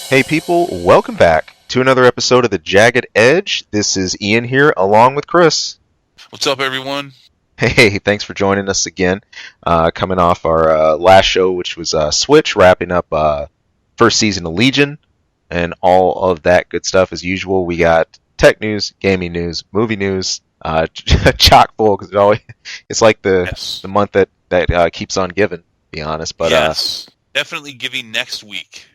Hey people, welcome back to another episode of the Jagged Edge. This is Ian here along with Chris. What's up, everyone? Hey, thanks for joining us again. Coming off our last show, which was Switch, wrapping up first season of Legion, and all of that good stuff as usual. We got tech news, gaming news, movie news, chock full because it's like the Yes. month that keeps on giving. To be honest, but Yes. Definitely giving next week.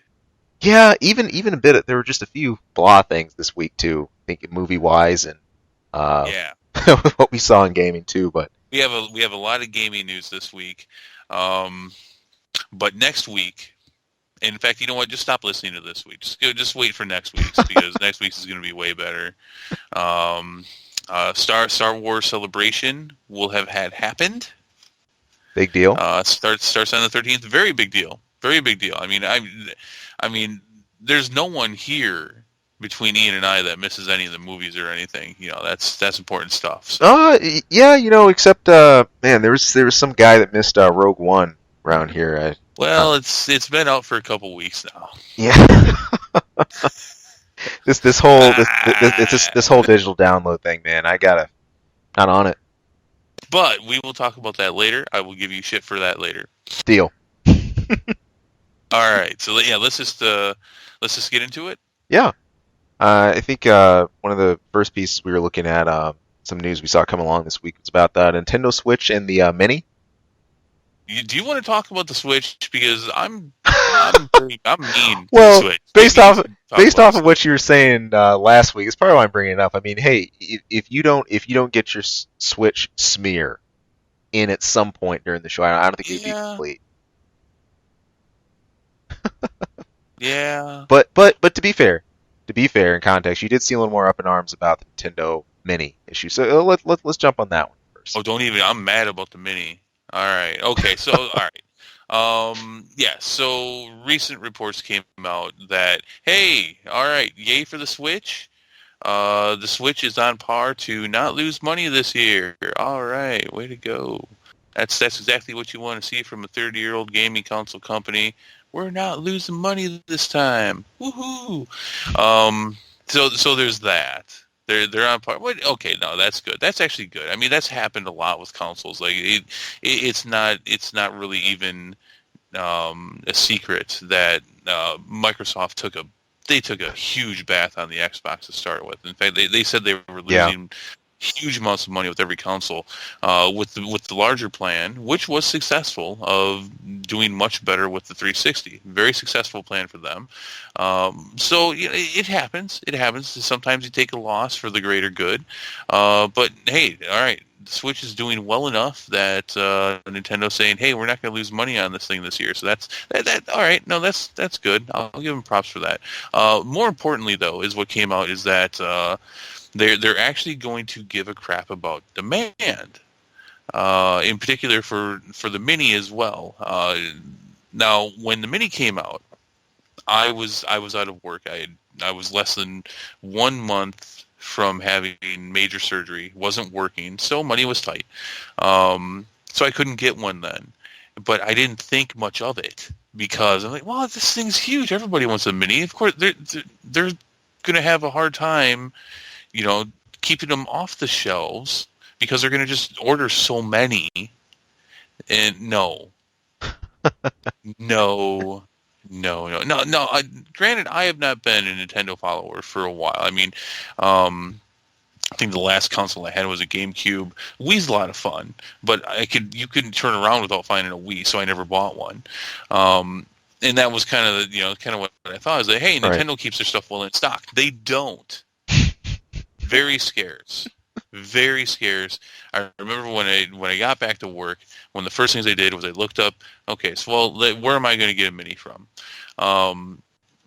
yeah, even a bit. There were just a few blah things this week too. Thinking movie wise and uh, Yeah. what we saw in gaming too. But We have a lot of gaming news this week. Um, but next week, in fact, you know what? Just stop listening to this week. Just wait for next week's because next week's is going to be way better. Um, Star Wars Celebration will have had happened. big deal. Starts on the 13th. Very big deal. Very big deal. I mean, there's no one here between Ian and I that misses any of the movies or anything. That's important stuff. So Yeah, except man, there was some guy that missed Rogue One around here. well, it's been out for a couple weeks now. Yeah, this whole this Ah, whole digital download thing, man. I gotta not on it. but we will talk about that later. I will give you shit for that later. Deal. All right. So yeah, let's just get into it. Yeah. I think one of the first pieces we were looking at, some news we saw come along this week was about the Nintendo Switch and the Mini. Do you want to talk about the Switch? Because I'm mean to the Well, Switch. based We need off to talk based about the off of Switch. what you were saying last week, it's part of why I'm bringing it up. I mean, hey, if you don't get your Switch smear in at some point during the show, I don't think it'd be Yeah. complete. Yeah. But to be fair in context, you did see a little more up in arms about the Nintendo Mini issue. So let's jump on that one Oh, first. don't even. I'm mad about the mini. All right. Okay. So, all right. Yeah. So recent reports came out that hey, all right, yay for the Switch. The Switch is on par to not lose money this year. All right, way to go. That's exactly what you want to see from a 30-year-old gaming console company. We're not losing money this time. Woohoo! So there's that. They're on par. What? Okay, no, that's good. That's actually good. I mean, that's happened a lot with consoles. Like it's not really even a secret that Microsoft took a huge bath on the Xbox to start with. In fact, they said they were Yeah, losing huge amounts of money with every console. With the larger plan, which was successful, of doing much better with the 360. Very successful plan for them. So it happens. It happens. Sometimes you take a loss for the greater good. But hey, all right. The Switch is doing well enough that Nintendo's saying, "Hey, we're not going to lose money on this thing this year." So that. All right, no, that's good. I'll give them props for that. More importantly, though, is what came out is that they're actually going to give a crap about demand, in particular for the Mini as well. Now, when the Mini came out, I was out of work. I was less than 1 month from having major surgery. Wasn't working, so money was tight. So I couldn't get one then. But I didn't think much of it because I'm like, well, this thing's huge. Everybody wants a Mini. Of course, they're going to have a hard time, you know, keeping them off the shelves because they're going to just order so many. And no, no. Granted, I have not been a Nintendo follower for a while. I mean, I think the last console I had was a GameCube. Wii's a lot of fun, but you couldn't turn around without finding a Wii, so I never bought one. And that was kind of what I thought. Is that hey, right. Nintendo keeps their stuff well in stock. They don't. Very scarce. Very scarce. I remember when I got back to work, one of the first things I did was I looked up. Okay, so where am I going to get a Mini from?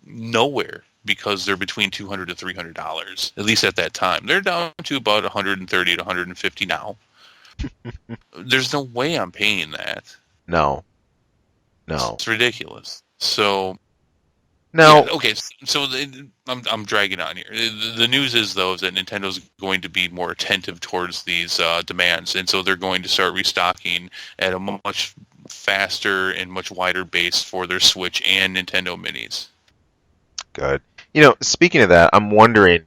Nowhere, because they're between $200 to $300. At least at that time, they're down to about 130 to 150 now. There's no way I'm paying that. No, no. It's ridiculous. So yeah, Now, okay. So I'm dragging on here. The news is though is that Nintendo's going to be more attentive towards these demands, and so they're going to start restocking at a much faster and much wider base for their Switch and Nintendo Minis. Good. You know, speaking of that, I'm wondering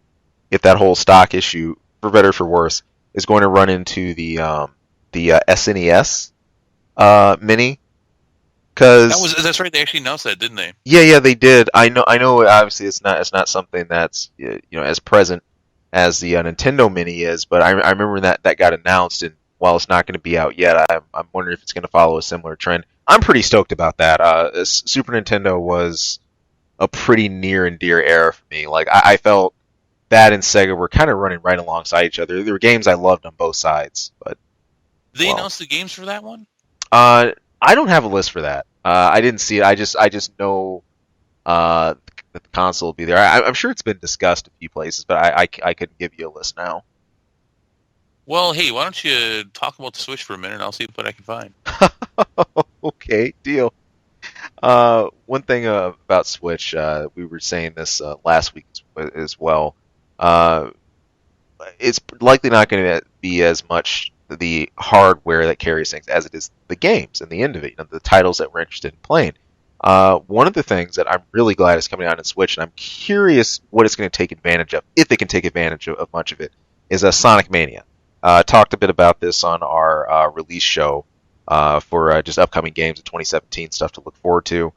if that whole stock issue, for better or for worse, is going to run into the SNES mini. Because That's right. They actually announced that, didn't they? yeah, they did. I know. Obviously, it's not something that's as present as the Nintendo Mini is. But I remember that got announced, and while it's not going to be out yet, I'm wondering if it's going to follow a similar trend. I'm pretty stoked about that. Super Nintendo was a pretty near and dear era for me. Like I felt that and Sega were kind of running right alongside each other. There were games I loved on both sides, but They well, announced the games for that one. uh, I don't have a list for that. I didn't see it. I just know that the console will be there. I'm sure it's been discussed a few places, but I couldn't give you a list now. Well, hey, why don't you talk about the Switch for a minute, and I'll see what I can find. Okay, deal. One thing about Switch, we were saying this last week as well. Uh, it's likely not going to be as much the hardware that carries things as it is the games and the end of it, the titles that we're interested in playing. One of the things that I'm really glad is coming out on Switch, and I'm curious what it's going to take advantage of, if it can take advantage of much of it, is Sonic Mania. Talked a bit about this on our release show for just upcoming games in 2017, stuff to look forward to.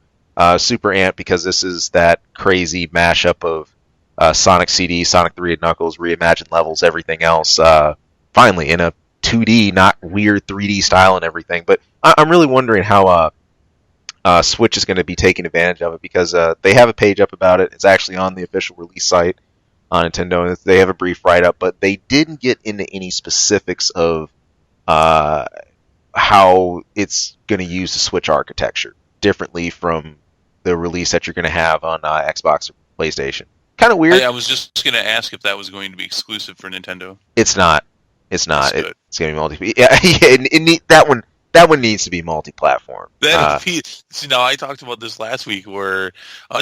Super amped because this is that crazy mashup of Sonic CD, Sonic 3 and Knuckles, reimagined levels, everything else. Finally, in a 2D, not weird 3D style and everything. But I'm really wondering how Switch is going to be taking advantage of it because they have a page up about it. It's actually on the official release site on Nintendo. And they have a brief write-up, but they didn't get into any specifics of uh, how it's going to use the Switch architecture differently from the release that you're going to have on Xbox or PlayStation. Kind of weird. I was just going to ask if that was going to be exclusive for Nintendo. It's not. It's not. That's good. It's going to be multi. Yeah, that one. That one needs to be multi-platform. That'll be. See, now I talked about this last week. Where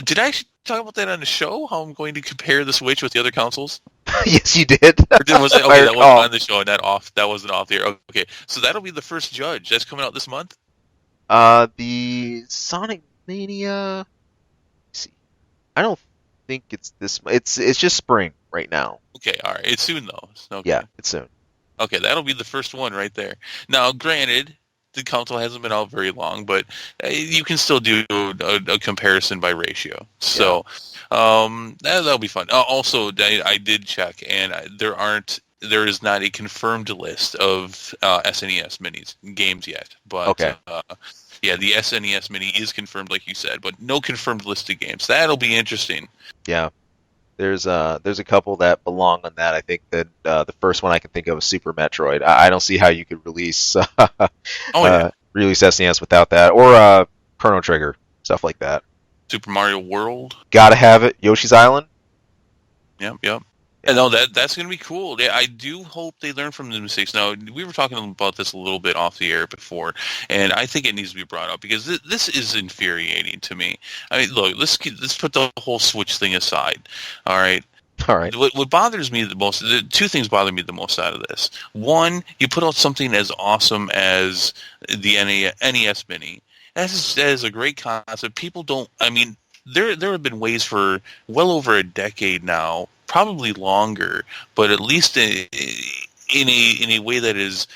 did I actually talk about that on the show? How I'm going to compare the Switch with the other consoles? Yes, you did. Or was it? If I Okay, that wasn't recall. on the show. That wasn't off there. Okay, so that'll be the first judge. That's coming out this month. The Sonic Mania. Let's see, I don't think it's this. It's just spring right now. Okay, all right. It's soon though. Okay. Yeah, it's soon. Okay, that'll be the first one right there. Now, granted, the console hasn't been out very long, but you can still do a comparison by ratio. So that'll be fun. Also, I did check, and there is not a confirmed list of SNES minis games yet. But Okay. yeah, the SNES mini is confirmed, like you said, but no confirmed list of games. That'll be interesting. Yeah. There's a couple that belong on that. I think that the first one I can think of is Super Metroid. I don't see how you could release Oh yeah, release SNES without that, or Chrono Trigger, stuff like that. Super Mario World. Gotta have it. Yoshi's Island. Yep, yep. And no, that's going to be cool. Yeah, I do hope they learn from the mistakes. Now, we were talking about this a little bit off the air before, and I think it needs to be brought up because this is infuriating to me. I mean, look, let's put the whole Switch thing aside. All right. All right. What bothers me the most, the two things bother me the most out of this. One, you put out something as awesome as the NES Mini. That is a great concept. People don't, I mean, there have been ways for well over a decade now, probably longer, but at least in a way that is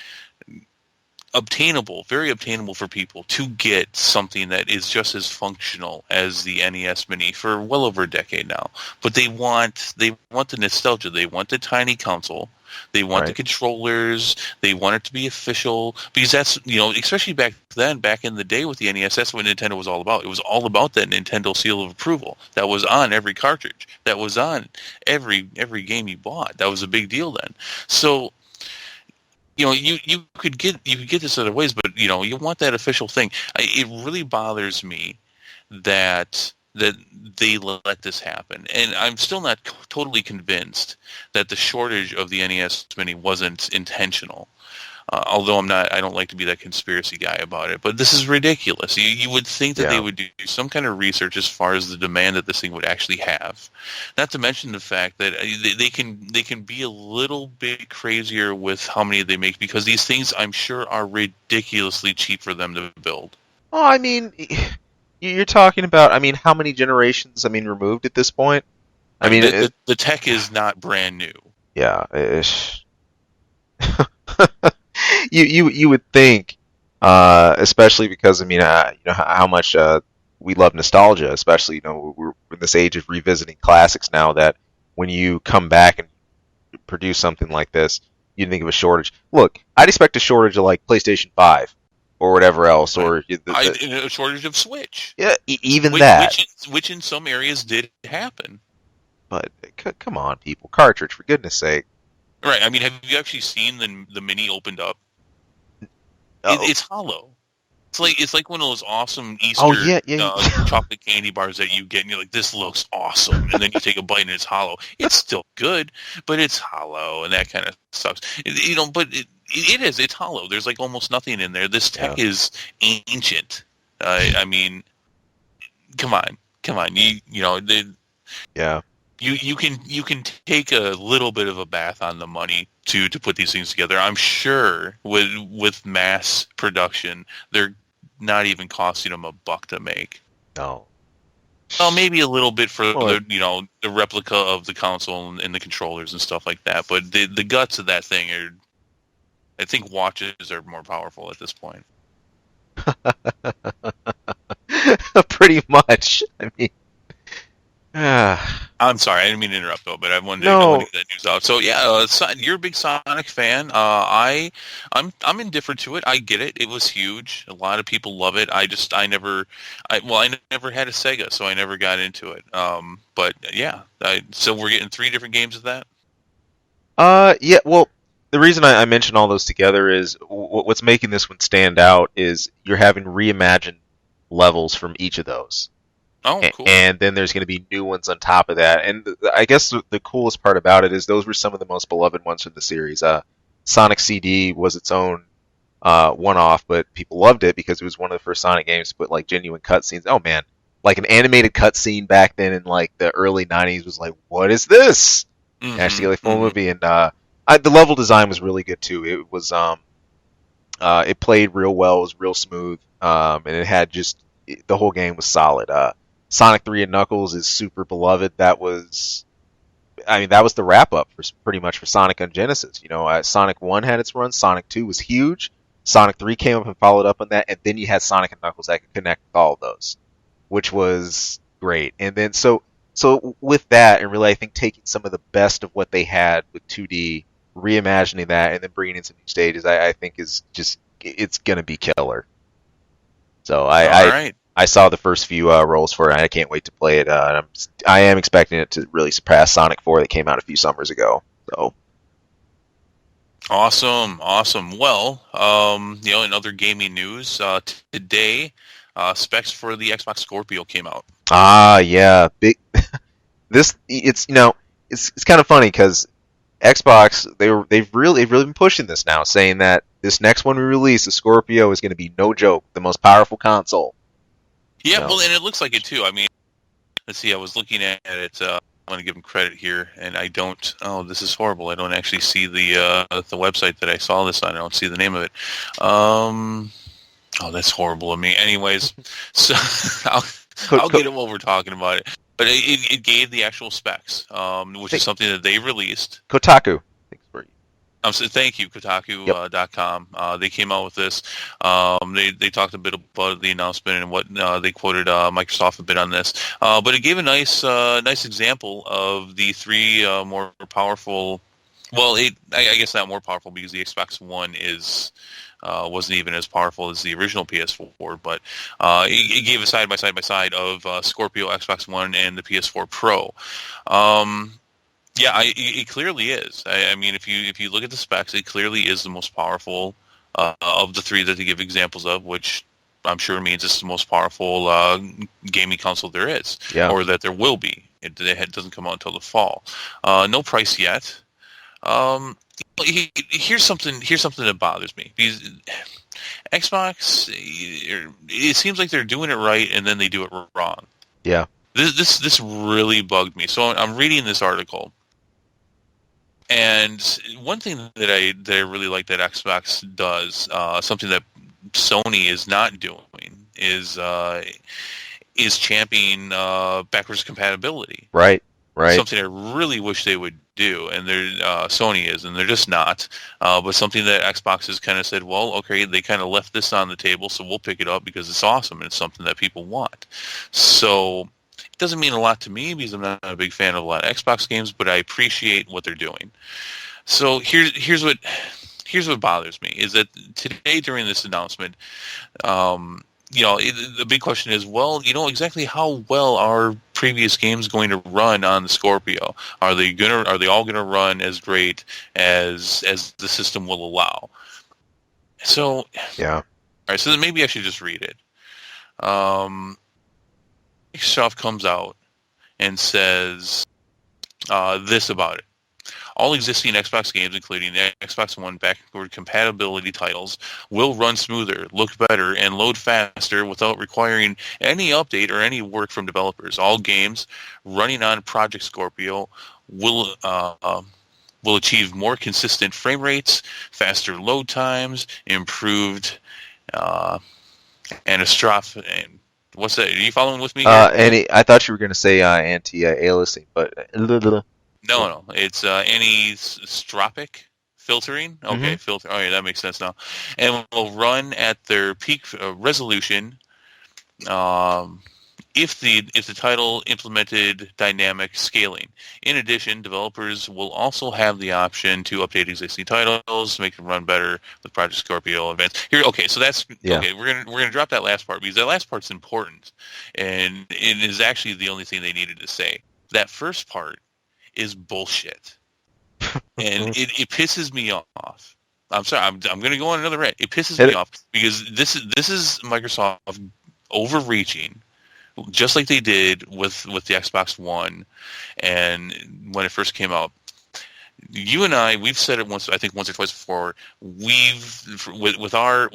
obtainable, very obtainable for people to get something that is just as functional as the NES Mini for well over a decade now. But they want the nostalgia. They want the tiny console. They want the Right. controllers. They want it to be official because that's, especially back then, back in the day with the NES, that's what Nintendo was all about. It was all about that Nintendo seal of approval that was on every cartridge, that was on every game you bought. That was a big deal then. So, you could get this other ways, but you want that official thing. It really bothers me that they let this happen, and I'm still not totally convinced that the shortage of the NES Mini wasn't intentional. Although I don't like to be that conspiracy guy about it, but this is ridiculous. You would think that they Yeah. would do some kind of research as far as the demand that this thing would actually have. Not to mention the fact that they can be a little bit crazier with how many they make because these things I'm sure are ridiculously cheap for them to build. Well, I mean, you're talking about. I mean, how many generations? I mean, removed at this point. I I mean, mean, the tech is not brand new. yeah. You would think, especially because I mean, you know how much we love nostalgia, especially we're in this age of revisiting classics now. That when you come back and produce something like this, you'd think of a shortage. Look, I'd expect a shortage of like PlayStation 5 or whatever else, Right. or A shortage of Switch, yeah, even which, that. which in some areas did happen. But come on, people, cartridge for goodness sake. Right. I mean, have you actually seen the mini opened up? Oh, It's hollow. It's like one of those awesome oh Easter yeah, yeah. chocolate candy bars that you get, and you're like, "This looks awesome," and then you take a bite and it's hollow. It's still good, but it's hollow, and that kind of sucks. But it is. It's hollow. There's like almost nothing in there. This Yeah, tech is ancient. I mean, come on. yeah. You can take a little bit of a bath on the money to put these things together. I'm sure with mass production, they're not even costing them $1 to make. No. Well, maybe a little bit for Well, the replica of the console and the controllers and stuff like that. But the guts of that thing are, I think watches are more powerful at this point. pretty much. I mean, ah, I'm sorry, I didn't mean to interrupt though, but I wanted no. to get that news out. So yeah, you're a big Sonic fan. I'm indifferent to it. I get it. It was huge. A lot of people love it. I never had a Sega, so I never got into it. But yeah, so we're getting 3 different games of that. Yeah. Well, the reason I mention all those together is what's making this one stand out is you're having reimagined levels from each of those. Oh, cool. And then there's going to be new ones on top of that. And I guess the coolest part about it is those were some of the most beloved ones from the series. Sonic CD was its own one-off, but people loved it because it was one of the first Sonic games to put like genuine cutscenes. Oh man, like an animated cutscene back then in like the early '90s was like, what is this? And actually, get like full movie, and the level design was really good too. It was it played real well, it was real smooth, and it had the whole game was solid. Sonic 3 and Knuckles is super beloved. That was the wrap up for pretty much for Sonic on Genesis. Sonic 1 had its run, Sonic 2 was huge, Sonic 3 came up and followed up on that, and then you had Sonic and Knuckles that could connect with all of those, which was great. And then so with that, and really I think taking some of the best of what they had with 2D, reimagining that, and then bringing in some new stages, I think is just it's gonna be killer. So All right. I saw the first few rolls for it, and I can't wait to play it. I am expecting it to really surpass Sonic 4 that came out a few summers ago. So Awesome, awesome. Well, in other gaming news, today, specs for the Xbox Scorpio came out. yeah, big. It's kind of funny because Xbox they've really been pushing this now, saying that this next one we release, the Scorpio, is going to be no joke, the most powerful console. Yeah, You know, well, and it looks like it too. I mean, let's see. I was looking at it. I want to give them credit here, and I don't. Oh, this is horrible. I don't actually see the website that I saw this on. I don't see the name of it. Oh, that's horrible of me. Anyways, so I'll get it while we're talking about it. But it gave the actual specs, which is something that they released. Kotaku. Thanks for you. So thank you, Kotaku.com. Yep. They came out with this. They talked a bit about the announcement and what they quoted Microsoft a bit on this. But it gave a nice example of the 3 more powerful. Well, I guess not more powerful because the Xbox One wasn't even as powerful as the original PS4. But it gave a side by side of Scorpio, Xbox One, and the PS4 Pro. Yeah, it clearly is. I mean, if you look at the specs, it clearly is the most powerful of the 3 that they give examples of, which I'm sure means it's the most powerful gaming console there is, Yeah. or that there will be. It doesn't come out until the fall. No price yet. Here's something that bothers me because Xbox, it seems like they're doing it right and then they do it wrong. Yeah. This really bugged me. So I'm reading this article. And one thing that I really like that Xbox does, something that Sony is not doing, is is championing backwards compatibility. Right. Right. Something I really wish they would do, and Sony is, and they're just not. But something that Xbox has kind of said, well, okay, they kind of left this on the table, so we'll pick it up because it's awesome and it's something that people want. So it doesn't mean a lot to me because I'm not a big fan of a lot of Xbox games, but I appreciate what they're doing. So here's what bothers me is that today during this announcement, the big question is, well, exactly how well are previous games going to run on the Scorpio? Are they all gonna run as great as the system will allow? So yeah. All right, so then maybe I should just read it. Microsoft comes out and says this about it. All existing Xbox games, including the Xbox One backward compatibility titles, will run smoother, look better, and load faster without requiring any update or any work from developers. All games running on Project Scorpio will achieve more consistent frame rates, faster load times, improved anastrophic. What's that? Are you following with me here? I thought you were going to say anti-aliasing, but No. It's anisotropic filtering. Okay, filter. Oh, yeah, that makes sense now. And will run at their peak resolution if the title implemented dynamic scaling. In addition, developers will also have the option to update existing titles, make them run better with Project Scorpio Advanced. Here, okay, so that's okay. We're gonna drop that last part because that last part's important, and it is actually the only thing they needed to say. That first part is bullshit, and it pisses me off. I'm sorry, I'm going to go on another rant. It pisses me off because this is Microsoft overreaching, just like they did with the Xbox One, and when it first came out. You and we've said it once or twice before. With our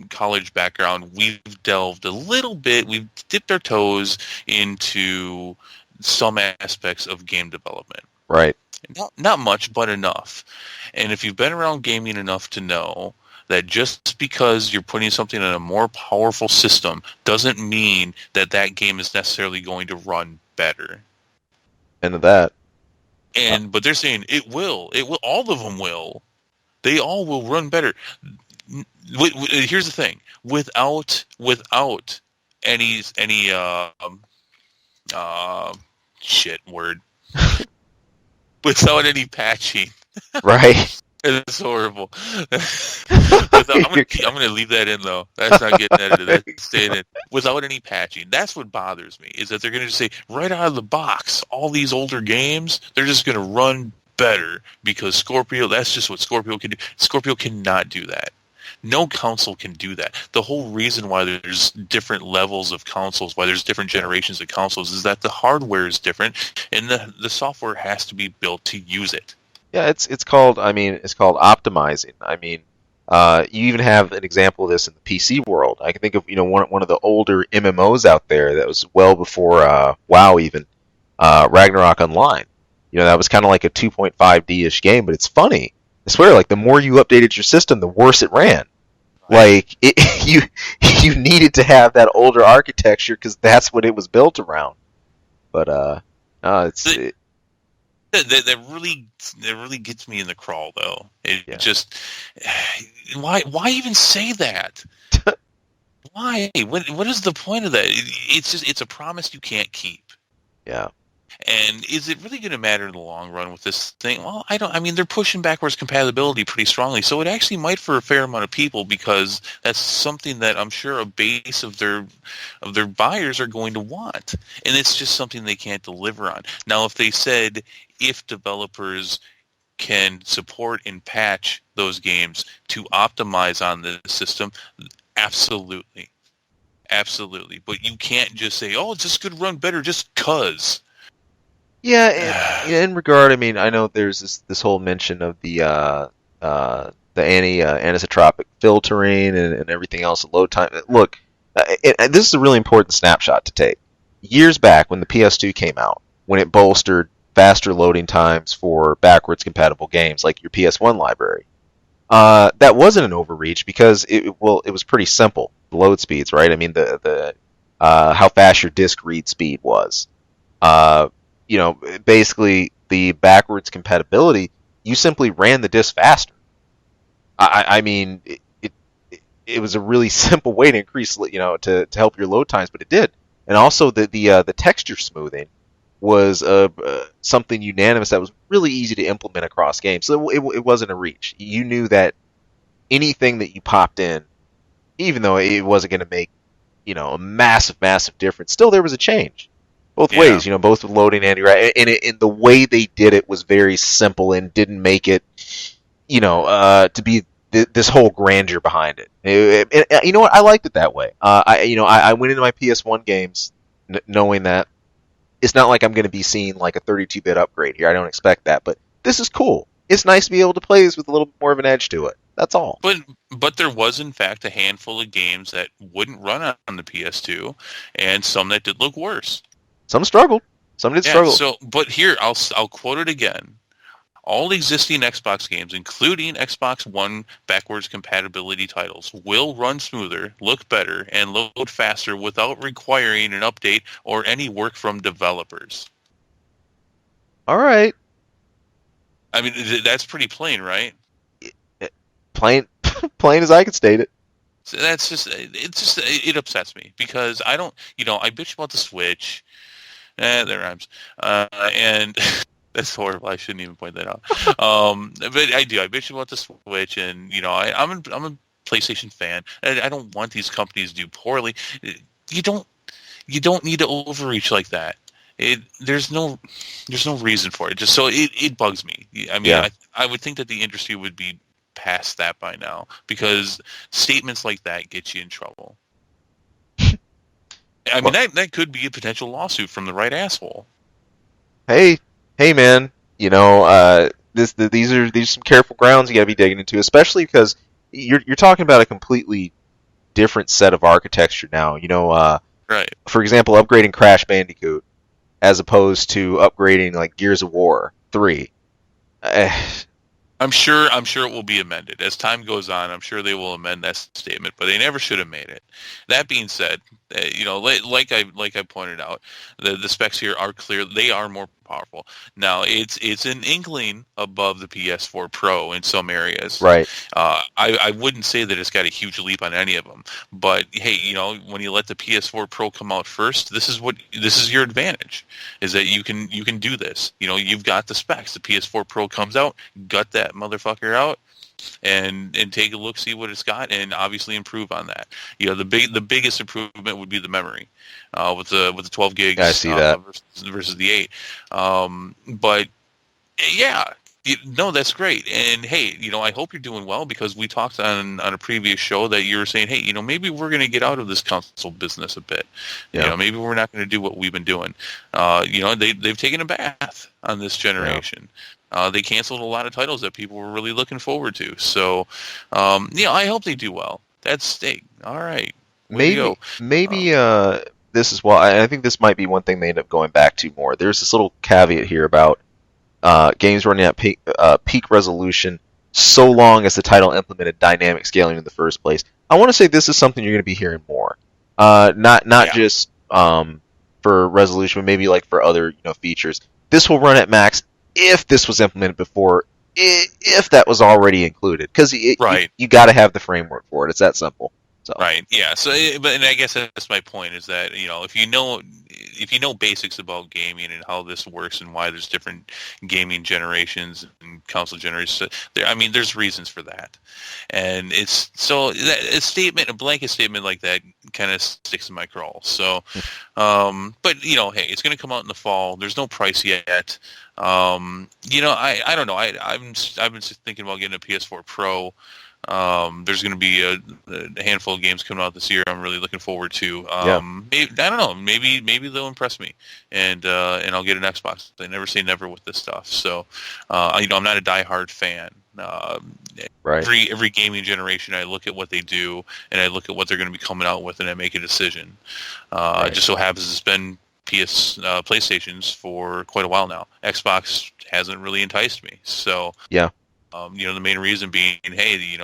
college background, we've delved a little bit. We've dipped our toes into some aspects of game development. Right. Not much, but enough. And if you've been around gaming enough to know that just because you're putting something in a more powerful system doesn't mean that game is necessarily going to run better. Into that. But they're saying it will. All of them will. They all will run better. Here's the thing: without any shit word. Without any patching. Right. It's horrible. I'm going to leave that in, though. That's not getting edited. That's staying in. Without any patching. That's what bothers me, is that they're going to say, right out of the box, all these older games, they're just going to run better because Scorpio, that's just what Scorpio can do. Scorpio cannot do that. No console can do that. The whole reason why there's different levels of consoles, why there's different generations of consoles, is that the hardware is different and the software has to be built to use it. Yeah, it's called optimizing. I mean, you even have an example of this in the PC world. I can think of one of the older MMOs out there that was well before WoW even, Ragnarok Online. That was kind of like a 2.5D-ish game, but it's funny. I swear, like the more you updated your system, the worse it ran. Like you needed to have that older architecture because that's what it was built around. But that really gets me in the crawl, though. Just why even say that? Why? What is the point of that? It's a promise you can't keep. Yeah. And is it really going to matter in the long run with this thing? Well, I mean, they're pushing backwards compatibility pretty strongly, so it actually might for a fair amount of people because that's something that I'm sure a base of their buyers are going to want, and it's just something they can't deliver on. Now, if they said if developers can support and patch those games to optimize on the system, absolutely. But you can't just say, "Oh, it's just going to run better," just 'cause. Yeah, in regard, I mean, I know there's this whole mention of the anisotropic filtering and everything else, load time. Look, this is a really important snapshot to take. Years back, when the PS2 came out, when it bolstered faster loading times for backwards compatible games like your PS1 library, that wasn't an overreach because it was pretty simple. The load speeds, right? I mean, the how fast your disk read speed was. Uh, basically the backwards compatibility, you simply ran the disk faster. I mean, it was a really simple way to increase, to help your load times, but it did. And also the texture smoothing was something unanimous that was really easy to implement across games. So it wasn't a reach. You knew that anything that you popped in, even though it wasn't going to make, a massive, massive difference, still there was a change. Both Yeah. ways, both with loading and right, and the way they did it was very simple and didn't make it, to be this whole grandeur behind it. You know what? I liked it that way. I went into my PS1 games knowing that it's not like I'm going to be seeing like a 32-bit upgrade here. I don't expect that, but this is cool. It's nice to be able to play this with a little bit more of an edge to it. That's all. But there was in fact a handful of games that wouldn't run on the PS2, and some that did look worse. Some struggled. Some did struggle. So, but here I'll quote it again. All existing Xbox games, including Xbox One backwards compatibility titles, will run smoother, look better, and load faster without requiring an update or any work from developers. All right. I mean, that's pretty plain, right? Plain as I could state it. So it upsets me because I don't, I bitch about the Switch. That rhymes. And that's horrible. I shouldn't even point that out. But I do. I bitch about the Switch, and I'm a PlayStation fan. I don't want these companies to do poorly. You don't need to overreach like that. There's no reason for it. Just so it bugs me. I mean, yeah. I would think that the industry would be past that by now, because statements like that get you in trouble. I mean, that could be a potential lawsuit from the right asshole. Hey, man, these are some careful grounds you got to be digging into, especially because you're talking about a completely different set of architecture now. Right. For example, upgrading Crash Bandicoot as opposed to upgrading like Gears of War 3. I'm sure it will be amended as time goes on. I'm sure they will amend that statement, but they never should have made it. That being said, like I pointed out, the specs here are clear. They are more powerful. Now it's an inkling above the PS4 Pro in some areas. Right. I wouldn't say that it's got a huge leap on any of them, but hey, when you let the PS4 Pro come out first, this is your advantage, is that you can do this. You've got the specs. The PS4 Pro comes out, gut that motherfucker out, and take a look, see what it's got, and obviously improve on that. The biggest improvement would be the memory with the 12 gigs. I see that versus the 8. But yeah, that's great. And hey, I hope you're doing well, because we talked on a previous show that you were saying, hey, maybe we're going to get out of this console business a bit. Yeah. Maybe we're not going to do what we've been doing. They've taken a bath on this generation. Yeah. They canceled a lot of titles that people were really looking forward to. So, I hope they do well. That's all right. Maybe this is I think this might be one thing they end up going back to more. There's this little caveat here about games running at peak resolution so long as the title implemented dynamic scaling in the first place. I want to say this is something you're going to be hearing more. Not just for resolution, but maybe like for other features. This will run at max if this was implemented before, if that was already included, because you got to have the framework for it. It's that simple. So. Right. Yeah. So, and I guess that's my point, is that if you know basics about gaming and how this works and why there's different gaming generations and console generations, there's reasons for that, and it's so a blanket statement like that kind of sticks in my crawl. So, but hey, it's going to come out in the fall. There's no price yet. I don't know. I've been thinking about getting a PS4 Pro. There's going to be a handful of games coming out this year I'm really looking forward to. Maybe, I don't know. Maybe they'll impress me, and I'll get an Xbox. I never say never with this stuff. So, I'm not a diehard fan. Right. Every gaming generation, I look at what they do, and I look at what they're going to be coming out with, and I make a decision. It just so happens it's been PlayStations for quite a while now. Xbox hasn't really enticed me. So yeah. The main reason being, hey,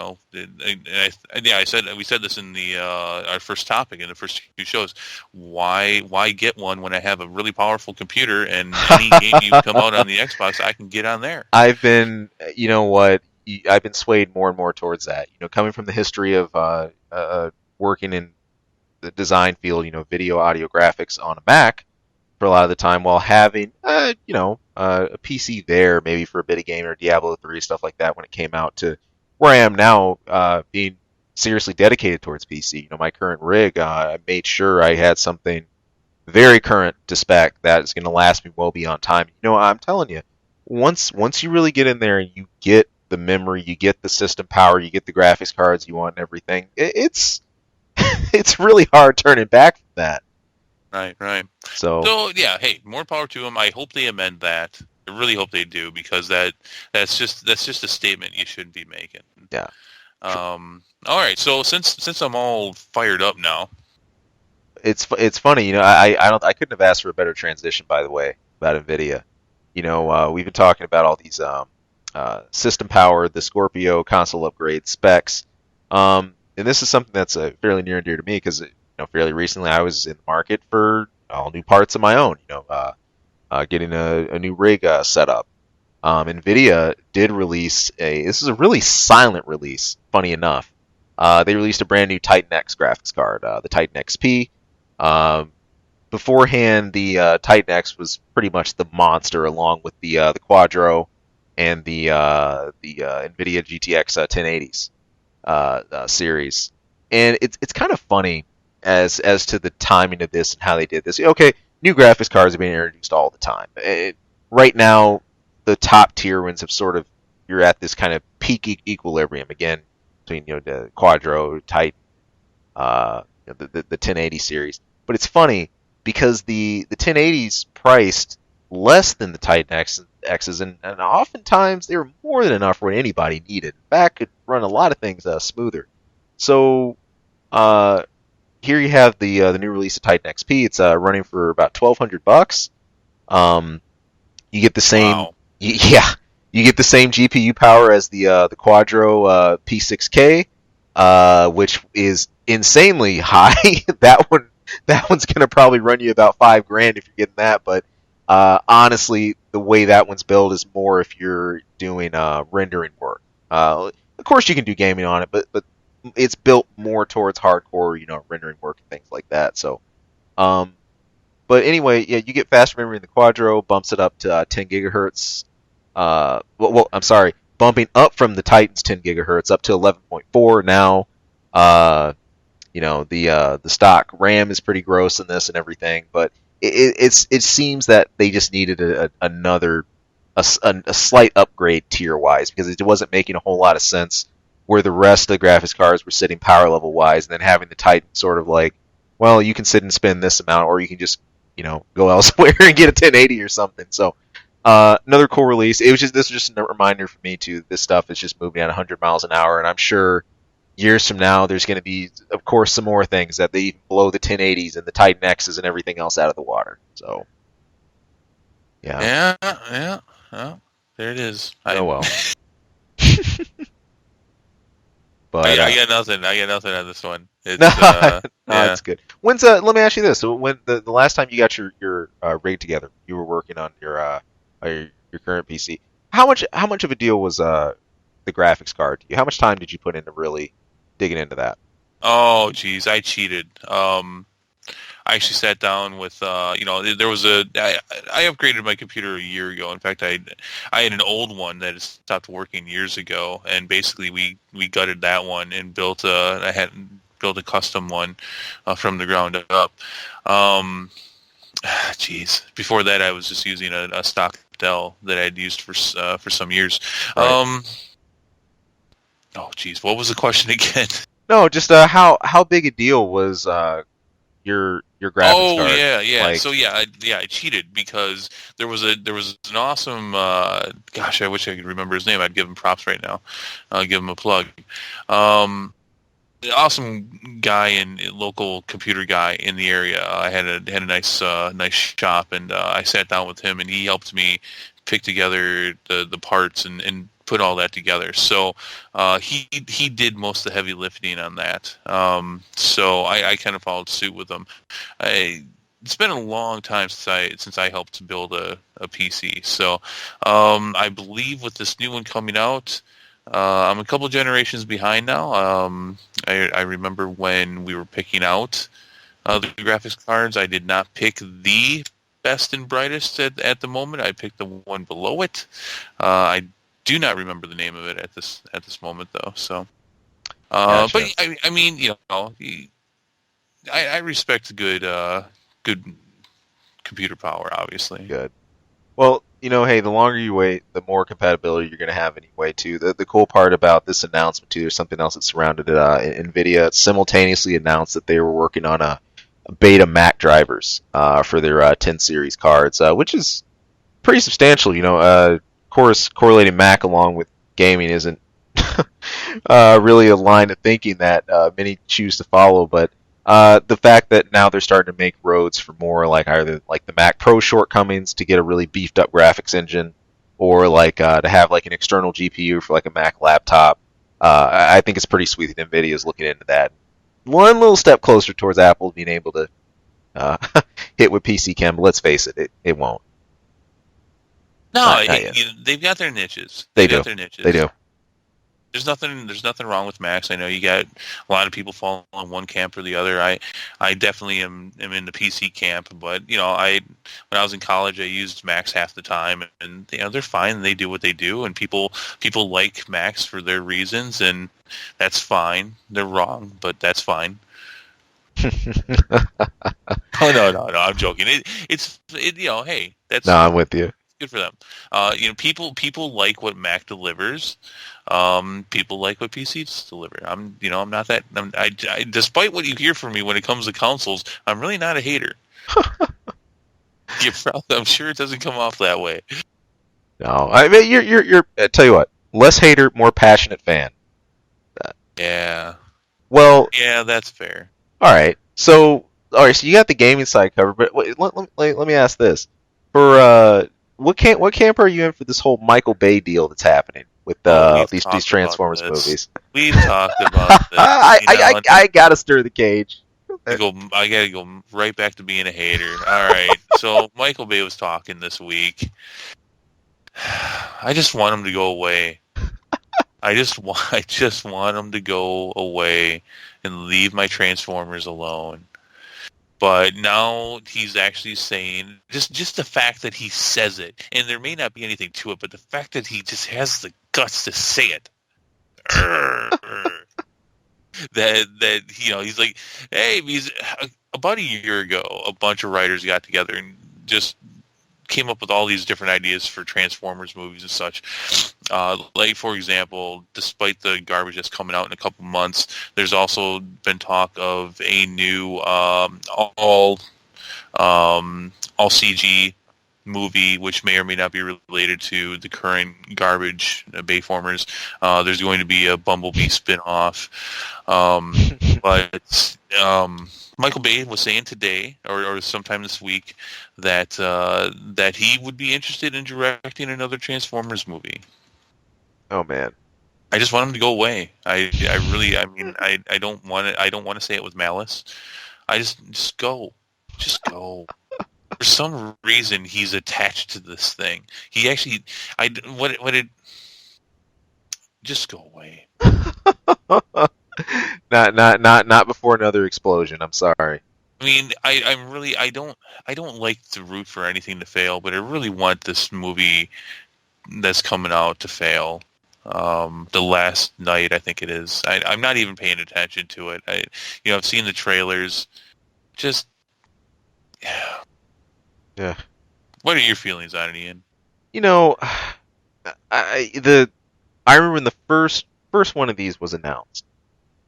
we said this in the our first topic in the first few shows. Why get one when I have a really powerful computer and any game you come out on the Xbox, I can get on there. I've been, you know what, I've been swayed more and more towards that. Coming from the history of working in the design field, video, audio, graphics on a Mac for a lot of the time, while having, a PC there, maybe for a bit of game or Diablo 3 stuff like that when it came out, to where I am now, being seriously dedicated towards PC. My current rig, I made sure I had something very current to spec that is going to last me well beyond time. I'm telling you, once you really get in there and you get the memory, you get the system power, you get the graphics cards you want and everything, it's it's really hard turning back from that. Right. So yeah, hey, more power to them. I hope they amend that. I really hope they do, because that's just a statement you shouldn't be making. yeah, All right. So since I'm all fired up now, it's funny. I couldn't have asked for a better transition, by the way, about Nvidia. We've been talking about all these system power, the Scorpio console upgrade specs, and this is something that's fairly near and dear to me because fairly recently I was in the market for all new parts of my own. Getting a new rig set up. Nvidia did release this is a really silent release, funny enough. They released a brand new Titan X graphics card, the Titan XP. Beforehand, the Titan X was pretty much the monster, along with the Quadro and the Nvidia GTX 1080s series. And it's kind of funny as to the timing of this and how they did this. Okay, new graphics cards are being introduced all the time. Right now, the top tier ones have sort of, you're at this kind of peak equilibrium again between the Quadro, Titan, the 1080 series. But it's funny because the 1080s priced less than the Titan X's, and oftentimes they were more than enough for what anybody needed. In fact, could run a lot of things smoother. So here you have the new release of Titan XP. It's running for about $1,200. You get the same, wow. You get the same GPU power as the Quadro P6K, which is insanely high. That one's gonna probably run you about $5,000 if you're getting that. But honestly, the way that one's built is more if you're doing rendering work. Of course, you can do gaming on it, but it's built more towards hardcore, rendering work and things like that. So, but anyway, yeah, you get faster memory in the Quadro, bumps it up to 10 gigahertz. I'm sorry, bumping up from the Titan's 10 gigahertz up to 11.4 now. The stock RAM is pretty gross in this and everything, but it seems that they just needed another slight upgrade tier wise, because it wasn't making a whole lot of sense where the rest of the graphics cards were sitting power level wise, and then having the Titan sort of like, well, you can sit and spend this amount, or you can just go elsewhere and get a 1080 or something. So another cool release. This was just a reminder for me too. This stuff is just moving at 100 miles an hour, and I'm sure years from now there's going to be, of course, some more things that they even blow the 1080s and the Titan X's and everything else out of the water. So yeah. Well, there it is. Oh well. But I got nothing. I got nothing on this one. It's, That's good. When's let me ask you this: so when the last time you got your rig together, you were working on your current PC. How much of a deal was the graphics card to you? How much time did you put into really digging into that? Oh, geez, I cheated. I actually sat down with, there was I upgraded my computer a year ago. In fact, I had an old one that had stopped working years ago, and basically we gutted that one and built a custom one from the ground up. Geez, before that I was just using a stock Dell that I'd used for some years. Right. Oh, geez, what was the question again? No, just how big a deal was your graphics card? Oh yeah. Like, So I cheated because there was an awesome. Gosh, I wish I could remember his name. I'd give him props right now. I'll give him a plug. Awesome guy and local computer guy in the area. I had a nice shop, and I sat down with him, and he helped me pick together the parts and put all that together. So he did most of the heavy lifting on that. So I kind of followed suit with him. It's been a long time since I helped build a PC. So I believe with this new one coming out, I'm a couple generations behind now. I remember when we were picking out the graphics cards, I did not pick the best and brightest at the moment. I picked the one below it. I do not remember the name of it at this moment though. So, Gotcha. but I mean, I respect good computer power, obviously. Good. Well, hey, the longer you wait, the more compatibility you're going to have anyway, too. The cool part about this announcement, too, there's something else that surrounded it. NVIDIA simultaneously announced that they were working on a beta Mac drivers for their 10 series cards, which is pretty substantial. Of course, correlating Mac along with gaming isn't really a line of thinking that many choose to follow, but the fact that now they're starting to make roads for more like either like the Mac Pro shortcomings to get a really beefed up graphics engine, or like to have like an external GPU for like a Mac laptop. I think it's pretty sweet that NVIDIA is looking into that. One little step closer towards Apple being able to hit with PC Chem. But let's face it, it won't. No, Not yet. they've got their niches. They They've do. got their niches. They do. There's nothing wrong with Macs. I know you got a lot of people fall on one camp or the other. I definitely am in the PC camp, but when I was in college, I used Macs half the time, and they're fine. They do what they do, and people like Macs for their reasons, and that's fine. They're wrong, but that's fine. Oh no, I'm joking. Hey, that's No, I'm with you. good for them. People like what Mac delivers. People like what PCs deliver. I'm not that. Despite what you hear from me when it comes to consoles, I'm really not a hater. I'm sure it doesn't come off that way. No, I mean you're. I tell you what, less hater, more passionate fan. Yeah. Well, Yeah, that's fair. all right. So you got the gaming side covered, but wait, let me ask this: for what camp are you in for this whole Michael Bay deal that's happening with these Transformers movies? We've talked about this. I gotta stir the cage. I gotta go right back to being a hater. All right. So Michael Bay was talking this week. I just want him to go away. I just want him to go away and leave my Transformers alone. But now he's actually saying, just the fact that he says it, and there may not be anything to it, but the fact that he just has the guts to say it, that he's like, hey, about a year ago, a bunch of writers got together and just came up with all these different ideas for Transformers movies and such. Like, for example, despite the garbage that's coming out in a couple months, there's also been talk of a new all CG movie, which may or may not be related to the current garbage Bayformers. There's going to be a Bumblebee spin-off. But Michael Bay was saying today, or sometime this week, that he would be interested in directing another Transformers movie. Oh man, I just want him to go away. I don't want it. I don't want to say it with malice. I just go. For some reason, he's attached to this thing. He actually, just go away. not before another explosion. I'm sorry. I mean, I don't like to root for anything to fail, but I really want this movie that's coming out to fail. The last night, I think it is. I'm not even paying attention to it. I've seen the trailers. Just, Yeah. What are your feelings on it, Ian? I remember when the first one of these was announced.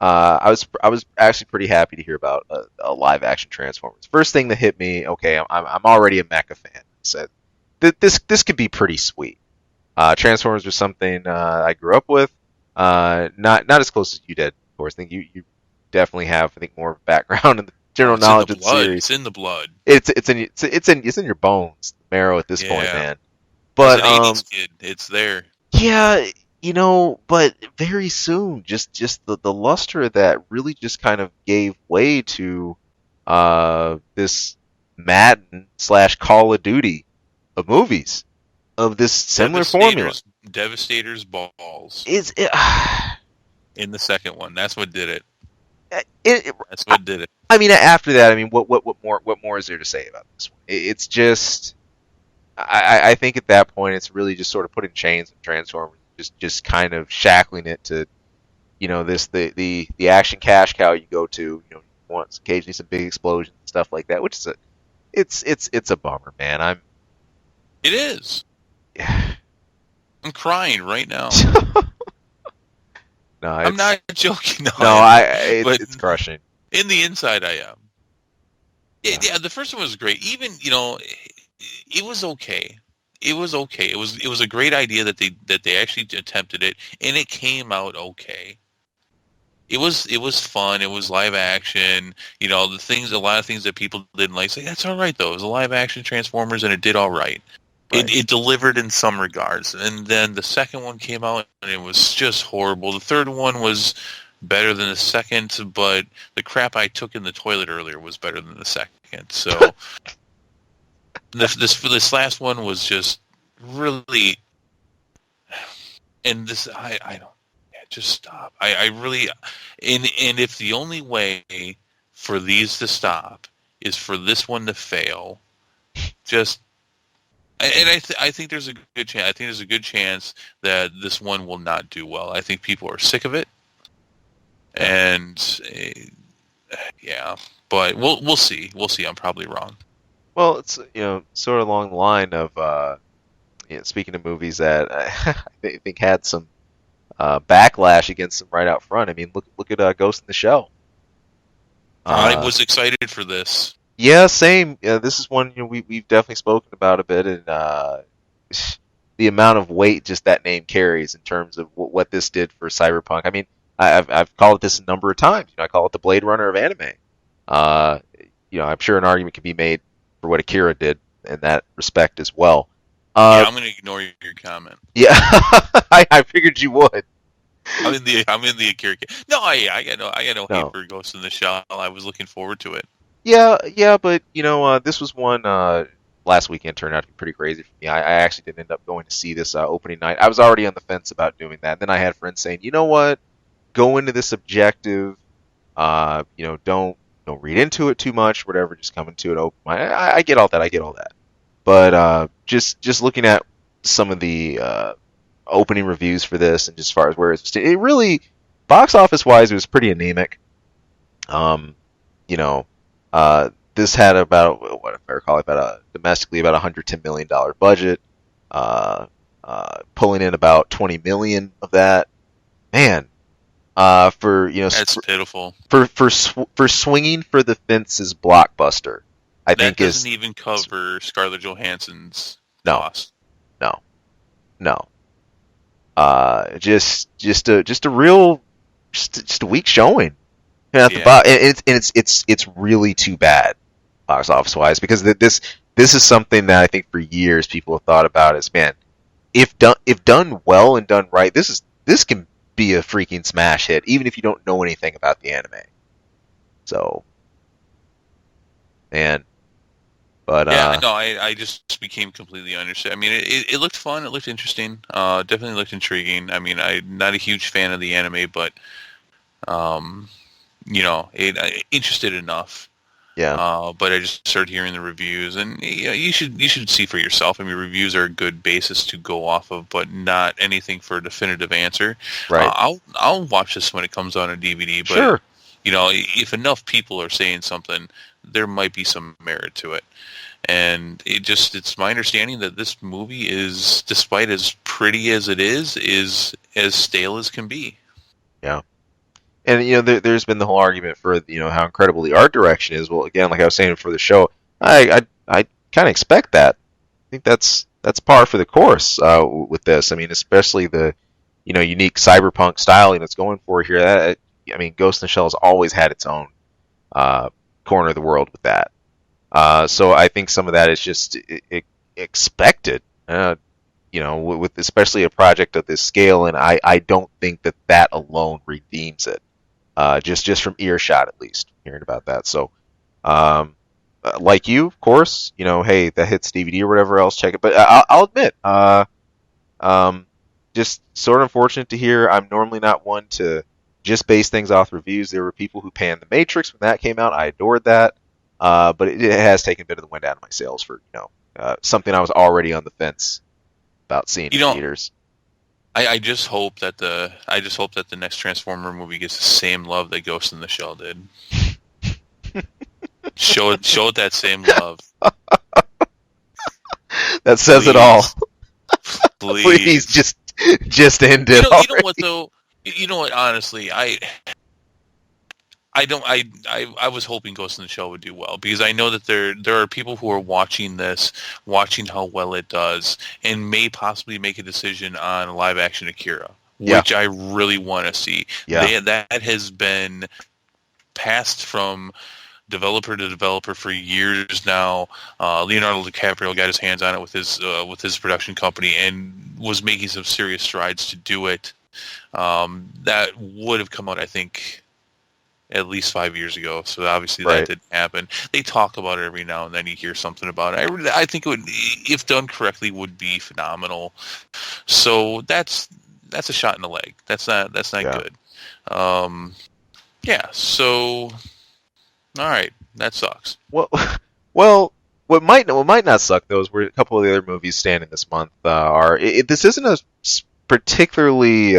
I was actually pretty happy to hear about a live action Transformers. First thing that hit me, okay, I'm already a mecha fan. Said this could be pretty sweet. Transformers was something I grew up with. Not as close as you did, of course. I think you definitely have, I think, more background in the general knowledge of the series. It's in the blood. It's in your bones, marrow at this point, man. But as an 80s kid, it's there. Yeah, but very soon, just the luster that really just kind of gave way to this Madden slash Call of Duty of movies of this similar formula. Devastator's balls Is it, in the second one. That's what did it. it, That's what did it. I mean, after that, I mean, what more is there to say about this one? It's just, I think at that point, it's really just sort of putting chains on Transformers, just kind of shackling it to, this the action cash cow you go to, once occasionally some big explosions and stuff like that, which is it's a bummer, man. It is. I'm crying right now. No, I'm not joking. No, it's crushing. In the inside, I am. Yeah, the first one was great. Even it was okay. It was okay. It was a great idea that they actually attempted it, and it came out okay. It was fun. It was live action. A lot of things that people didn't like. Say that's all right though. It was a live action Transformers, and it did all right. Right. It delivered in some regards, and then the second one came out, and it was just horrible. The third one was better than the second, but the crap I took in the toilet earlier was better than the second. So this last one was just really, and this I don't. Just stop. I really, and if the only way for these to stop is for this one to fail, just, and I think there's a good chance. I think there's a good chance that this one will not do well. I think people are sick of it, and yeah. But we'll see. We'll see. I'm probably wrong. Well, it's sort of along the line of speaking of movies that I think had some backlash against them right out front. I mean, look at Ghost in the Shell. I was excited for this. Yeah, same. This is one we've definitely spoken about a bit, and the amount of weight just that name carries in terms of what this did for cyberpunk. I mean, I've called it this a number of times. I call it the Blade Runner of anime. I'm sure an argument can be made for what Akira did in that respect as well. Yeah, I'm going to ignore your comment. Yeah, I figured you would. I'm in the Akira. No, I got no hate for Ghost in the Shell. I was looking forward to it. Yeah, but this was one last weekend turned out to be pretty crazy for me. I actually didn't end up going to see this opening night. I was already on the fence about doing that. Then I had friends saying, you know what, go into this objective. Don't read into it too much. Whatever, just come into it open. I get all that. But just looking at some of the opening reviews for this, and just as far as where it really, box office wise, it was pretty anemic. This had about, what if I recall, domestically about $110 million budget, pulling in about 20 million of that. Man, that's pitiful. For swinging for the fences blockbuster. I think that doesn't even cover Scarlett Johansson's cost. No. Just a real, just a weak showing. It's really too bad, box office wise, because this is something that I think for years people have thought about as, man, if done well and done right, this can be a freaking smash hit, even if you don't know anything about the anime. So, man. But I just became completely uninterested. I mean, it looked fun. It looked interesting. Definitely looked intriguing. I mean, I'm not a huge fan of the anime, but interested enough. Yeah. But I just started hearing the reviews, and you should see for yourself. I mean, reviews are a good basis to go off of, but not anything for a definitive answer. Right. I'll watch this when it comes on a DVD. But sure. If enough people are saying something, there might be some merit to it. And it's my understanding that this movie is, despite as pretty as it is as stale as can be. Yeah. And there's been the whole argument for how incredible the art direction is. Well, again, like I was saying for the show, I kind of expect that. I think that's par for the course with this. I mean, especially the unique cyberpunk styling that's going for here. Ghost in the Shell has always had its own corner of the world with that. So I think some of that is just expected. with especially a project of this scale, and I don't think that alone redeems it. Just from earshot, at least hearing about that. So, um, like you, of course, hey, that hits DVD or whatever else, check it. But I'll admit, um, just sort of unfortunate to hear. I'm normally not one to just base things off reviews. There were people who panned The Matrix when that came out. I adored that, but it has taken a bit of the wind out of my sails for something I was already on the fence about seeing You in know, theaters. I just hope that the next Transformer movie gets the same love that Ghost in the Shell did. Show it that same love. That says it all. Please. Please just end it. You know what though? You know what? Honestly, I was hoping Ghost in the Shell would do well because I know that there are people who are watching this, watching how well it does, and may possibly make a decision on a live action Akira, which I really want to see. Yeah. That has been passed from developer to developer for years now. Leonardo DiCaprio got his hands on it with his production company and was making some serious strides to do it. That would have come out, I think, at least 5 years ago. So obviously that didn't happen. They talk about it every now and then. You hear something about it. I think it would, if done correctly, would be phenomenal. So that's a shot in the leg. That's not good. Yeah. So. All right, that sucks. Well, what might not suck though is where a couple of the other movies standing this month are. This isn't a particularly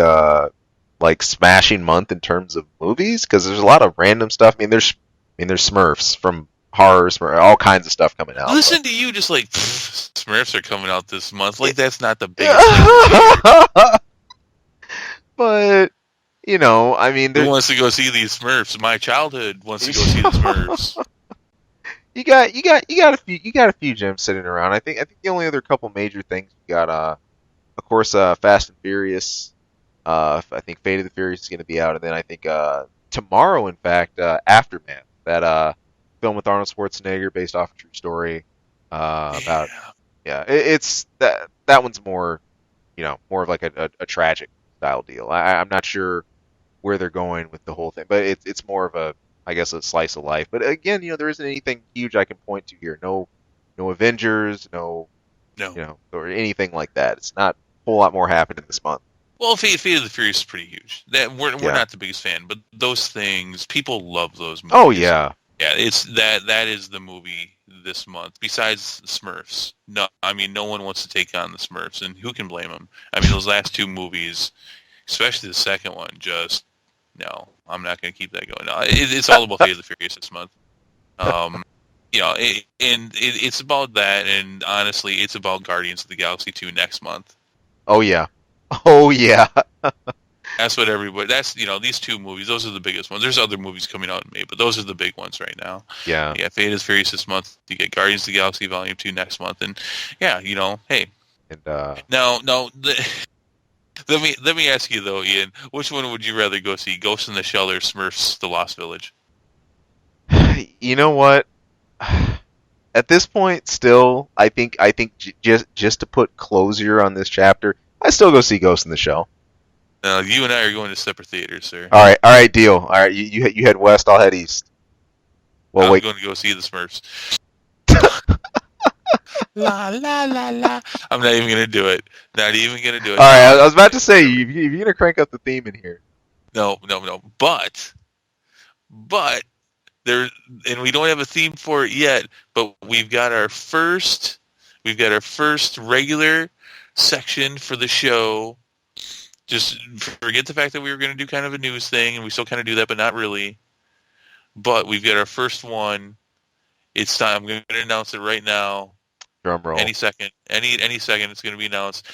like smashing month in terms of movies because there's a lot of random stuff. There's Smurfs from horrors, all kinds of stuff coming out. Listen to you, just like Smurfs are coming out this month. Like that's not the biggest. But. Who wants to go see these Smurfs? My childhood wants to go see the Smurfs. you got a few gems sitting around. I think the only other couple major things you got, of course, Fast and Furious. I think Fate of the Furious is going to be out, and then I think tomorrow, in fact, Aftermath, that film with Arnold Schwarzenegger based off a true story. It's that one's more of like a tragic style deal. I'm not sure where they're going with the whole thing, but it's more of a slice of life. But again, there isn't anything huge I can point to here. No Avengers, no, or anything like that. It's not a whole lot more happening this month. Well, Fate of the Furious is pretty huge. We're not the biggest fan, but those things, people love those movies. Oh yeah, yeah. It's that is the movie this month. Besides Smurfs, no one wants to take on the Smurfs, and who can blame them? Those last two movies, especially the second one, just no. I'm not going to keep that going. No, it's all about Fate of the Furious this month. It's about that, and honestly, it's about Guardians of the Galaxy 2 next month. Oh yeah. That's what everybody. That's these two movies. Those are the biggest ones. There's other movies coming out in May, but those are the big ones right now. Yeah. Fate of the Furious this month. You get Guardians of the Galaxy Volume 2 next month, and hey. And now, let me ask you though, Ian. Which one would you rather go see, Ghost in the Shell or Smurfs: The Lost Village? You know what? At this point, still, I think just to put closure on this chapter, I still go see Ghost in the Shell. You and I are going to separate theaters, sir. All right, deal. All right, you head west, I'll head east. Well, I'm going to go see the Smurfs. La la la la. I'm not even gonna do it. Not even gonna do it. All right, I was about to say you're gonna crank up the theme in here. No. But there, and we don't have a theme for it yet. But we've got our first regular section for the show. Just forget the fact that we were going to do kind of a news thing, and we still kind of do that, but not really. But we've got our first one. It's time. I'm going to announce it right now. Drum roll. Any second, it's going to be announced.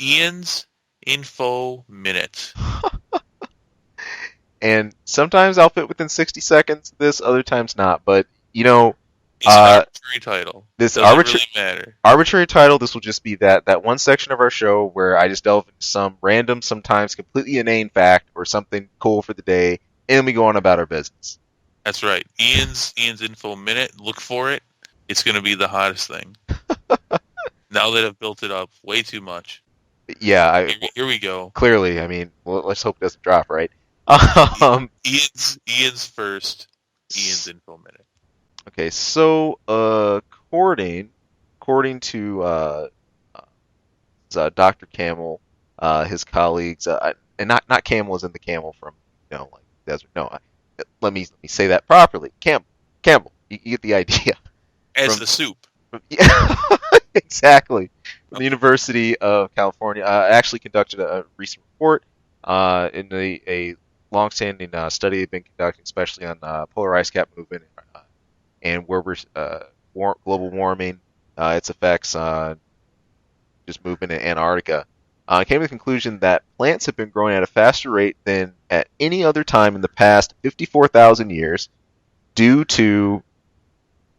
Ian's Info Minute. And sometimes I'll fit within 60 seconds of this, other times not. But, It's an arbitrary title. This doesn't really matter. Arbitrary title, this will just be that one section of our show where I just delve into some random, sometimes completely inane fact or something cool for the day, and we go on about our business. That's right. Ian's Info Minute. Look for it. It's going to be the hottest thing. Now that I've built it up way too much. Yeah, Here we go. clearly, I mean, well, let's hope it doesn't drop, right? Ian's first. Ian's info minute. Okay, so according to Dr. Camel, his colleagues, and not Camel as in the camel from like desert. No, let me say that properly. Campbell. You get the idea. As the soup. Yeah, exactly. From the University of California, actually conducted a recent report in a long-standing study they've been conducting, especially on polar ice cap movement and where we're global warming, its effects on just movement in Antarctica. Came to the conclusion that plants have been growing at a faster rate than at any other time in the past 54,000 years due to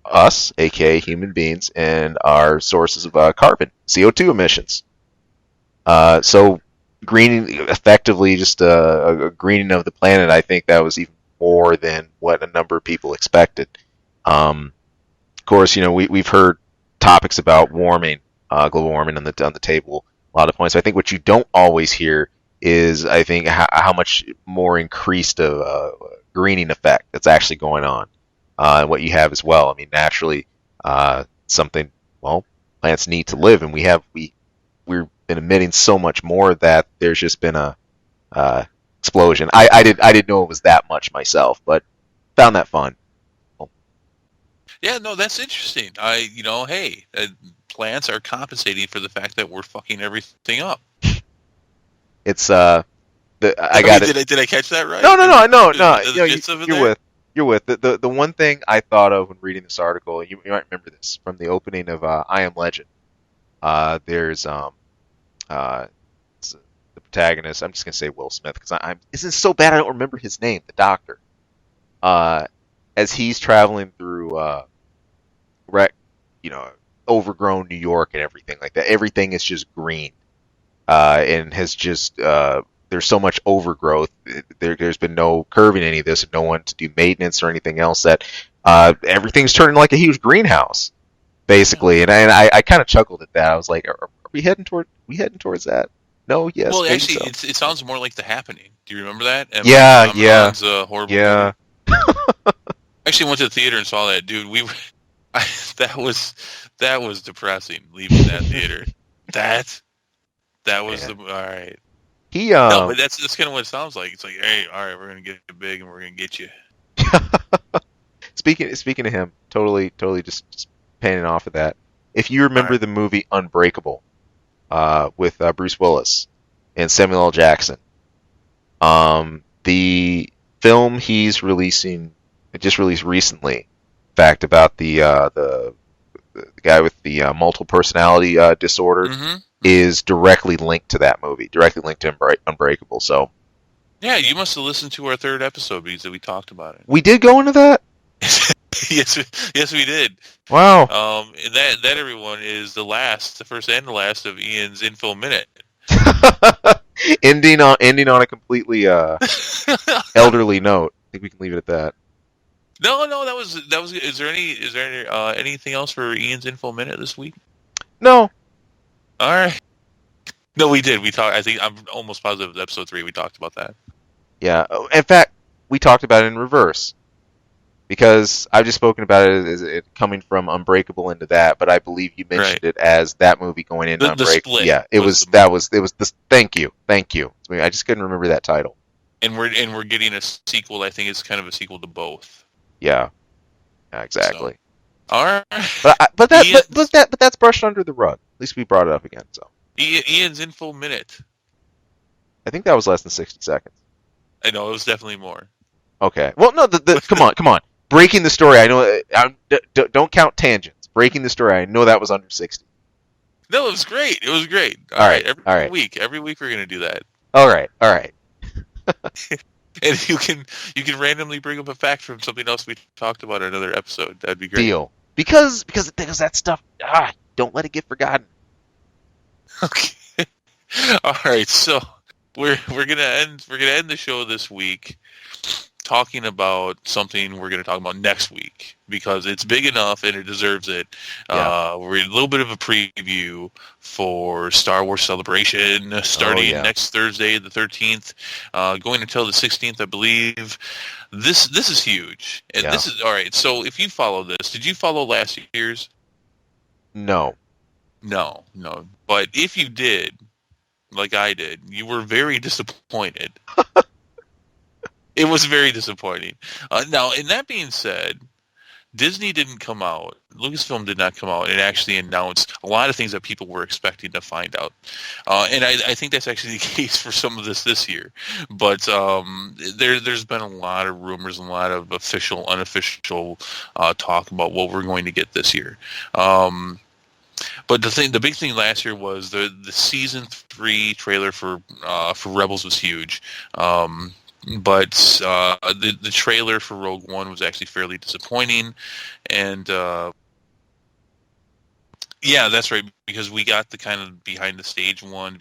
us, aka human beings, and our sources of carbon, CO2 emissions. So greening, effectively just a greening of the planet, I think that was even more than what a number of people expected. Of course, we've heard topics about warming, global warming on the table, a lot of points. I think what you don't always hear is, I think, how much more increased of greening effect that's actually going on. And what you have as well. I mean, naturally, something. Well, plants need to live, and we've been emitting so much more that there's just been a explosion. I didn't know it was that much myself, but found that fun. Yeah, no, that's interesting. Hey, plants are compensating for the fact that we're fucking everything up. It's I got it. Did I catch that right? No. You're with the one thing I thought of when reading this article. You might remember this from the opening of I Am Legend. There's the protagonist. I'm just gonna say Will Smith because this is so bad I don't remember his name. The doctor. As he's traveling through overgrown New York and everything like that. Everything is just green, and has just there's so much overgrowth. There's been no curbing any of this, and no one to do maintenance or anything else. That everything's turning like a huge greenhouse, basically. And I kind of chuckled at that. I was like, are we heading towards that? No, yes. Well, actually, so. it sounds more like The Happening. Do you remember that? Yeah. Horrible yeah. Actually, went to the theater and saw that, dude. That was depressing. Leaving that theater. That was all right. No, but that's kind of what it sounds like. It's like, hey, all right, we're gonna get big and we're gonna get you. Speaking of him, totally just panning off of that. If you remember the movie Unbreakable, with Bruce Willis and Samuel L. Jackson, the film he's releasing, it just released recently. In fact, about the guy with the multiple personality disorder. Mm-hmm. Is directly linked to that movie, directly linked to Unbreakable. So, yeah, you must have listened to our third episode because we talked about it. We did go into that. yes, we did. Wow. And that everyone is the first and the last of Ian's info minute. ending on a completely elderly note. I think we can leave it at that. No, that was. Is there anything else for Ian's info minute this week? No. All right. No, we did. We talked. I think I'm almost positive. Episode 3, we talked about that. Yeah. In fact, we talked about it in reverse because I've just spoken about it as it coming from Unbreakable into that, but I believe you mentioned it as that movie going into Unbreakable. Yeah, it was this. Thank you. I just couldn't remember that title. And we're getting a sequel. I think it's kind of a sequel to both. Yeah. Exactly. So. All right, but that's brushed under the rug. At least we brought it up again. So Ian's info minute. I think that was less than 60 seconds. I know it was definitely more. Okay. Well, no. Come on. Breaking the story. I know. Don't count tangents. Breaking the story. I know that was under 60. No, it was great. All right. Every week we're gonna do that. All right. And you can randomly bring up a fact from something else we talked about in another episode. That'd be great. Deal. Because that stuff. Don't let it get forgotten. Okay. All right. So we're gonna end the show this week talking about something we're going to talk about next week because it's big enough and it deserves it. Yeah. We're a little bit of a preview for Star Wars Celebration starting yeah. next Thursday, the 13th, going until the 16th, I believe. This is huge. And Yeah. this is all right. So if you follow this, did you follow last year's? No. No. But if you did, like I did, you were very disappointed. It was very disappointing. Now, and that being said, Disney didn't come out. Lucasfilm did not come out and actually announce a lot of things that people were expecting to find out. And I think that's actually the case for some of this year. But there's been a lot of rumors and a lot of official, unofficial talk about what we're going to get this year. But the big thing last year was the season 3 trailer for Rebels was huge. But the trailer for Rogue One was actually fairly disappointing, and yeah, that's right, because we got the kind of behind the scenes one,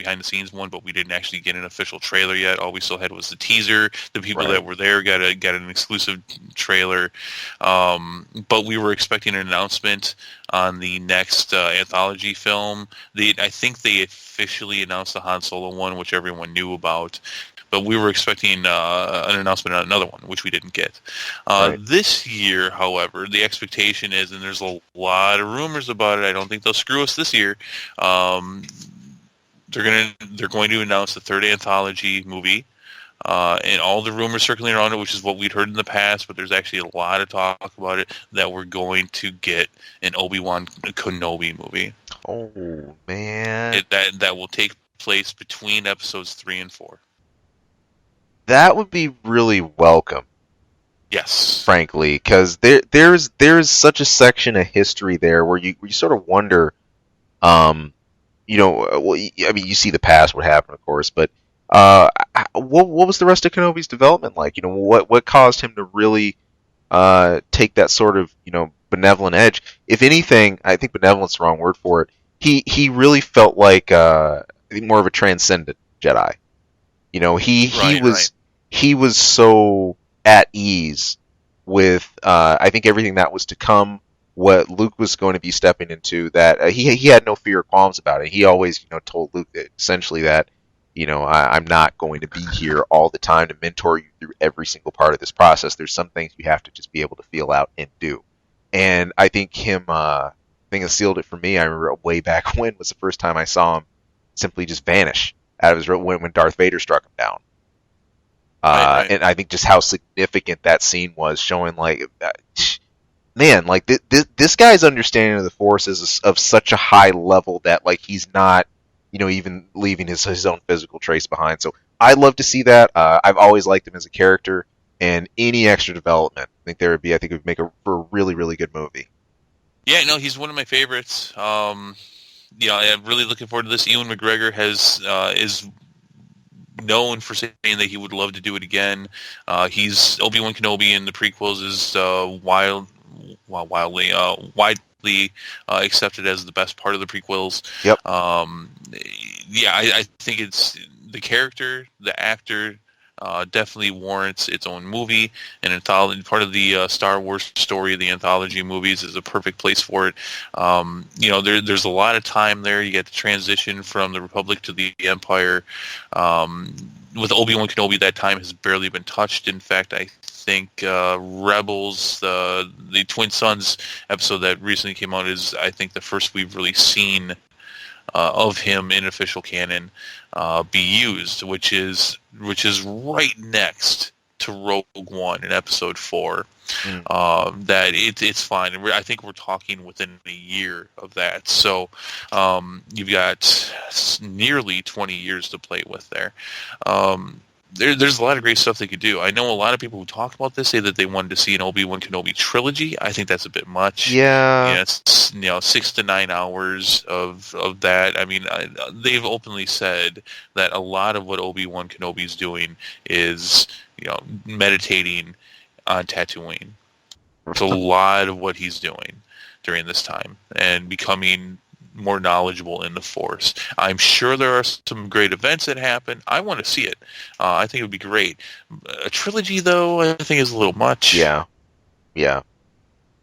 but we didn't actually get an official trailer yet. All we still had was the teaser. The people that were there got an exclusive trailer, but we were expecting an announcement on the next anthology film. I think they officially announced the Han Solo one, which everyone knew about. But we were expecting an announcement on another one, which we didn't get. This year, however, the expectation is, and there's a lot of rumors about it. I don't think they'll screw us this year. They're going to announce the third anthology movie, and all the rumors circling around it, which is what we'd heard in the past. But there's actually a lot of talk about it that we're going to get an Obi-Wan Kenobi movie. Oh man, that will take place between episodes 3 and 4. That would be really welcome. Yes, frankly, because there's such a section of history there where you sort of wonder, well, I mean, you see the past, what happened, of course, but what was the rest of Kenobi's development like? What caused him to really take that sort of benevolent edge? If anything, I think benevolent's the wrong word for it. He really felt like I think more of a transcendent Jedi. He was so at ease with I think everything that was to come, what Luke was going to be stepping into, that he had no fear or qualms about it. He always told Luke that, essentially that I'm not going to be here all the time to mentor you through every single part of this process. There's some things you have to just be able to feel out and do. And I think I think it sealed it for me. I remember way back when was the first time I saw him simply just vanish out of his when Darth Vader struck him down. Right. And I think just how significant that scene was, showing like, man, like this guy's understanding of the Force is of such a high level that like he's not, even leaving his own physical trace behind. So I'd love to see that. I've always liked him as a character, and any extra development, I think it would make for a really, really good movie. Yeah, no, he's one of my favorites. I'm really looking forward to this. Ewan McGregor is known for saying that he would love to do it again. He's Obi-Wan Kenobi in the prequels is widely accepted as the best part of the prequels. Yep. I think it's the character, the actor. Definitely warrants its own movie. An anthology, part of the Star Wars story, the anthology movies, is a perfect place for it. There's a lot of time there. You get the transition from the Republic to the Empire. With Obi-Wan Kenobi, that time has barely been touched. In fact, I think Rebels, the Twin Sons episode that recently came out, is I think the first we've really seen of him in official canon be used, which is right next to Rogue One in Episode 4. That it's fine. I think we're talking within a year of that. So you've got nearly 20 years to play with there. There's a lot of great stuff they could do. I know a lot of people who talk about this say that they wanted to see an Obi-Wan Kenobi trilogy. I think that's a bit much. Yeah. It's 6 to 9 hours of that. I mean, they've openly said that a lot of what Obi-Wan Kenobi's doing is meditating on Tatooine. It's a lot of what he's doing during this time and becoming more knowledgeable in the Force. I'm sure there are some great events that happen. I want to see it. I think it would be great. A trilogy, though, I think is a little much. Yeah, yeah.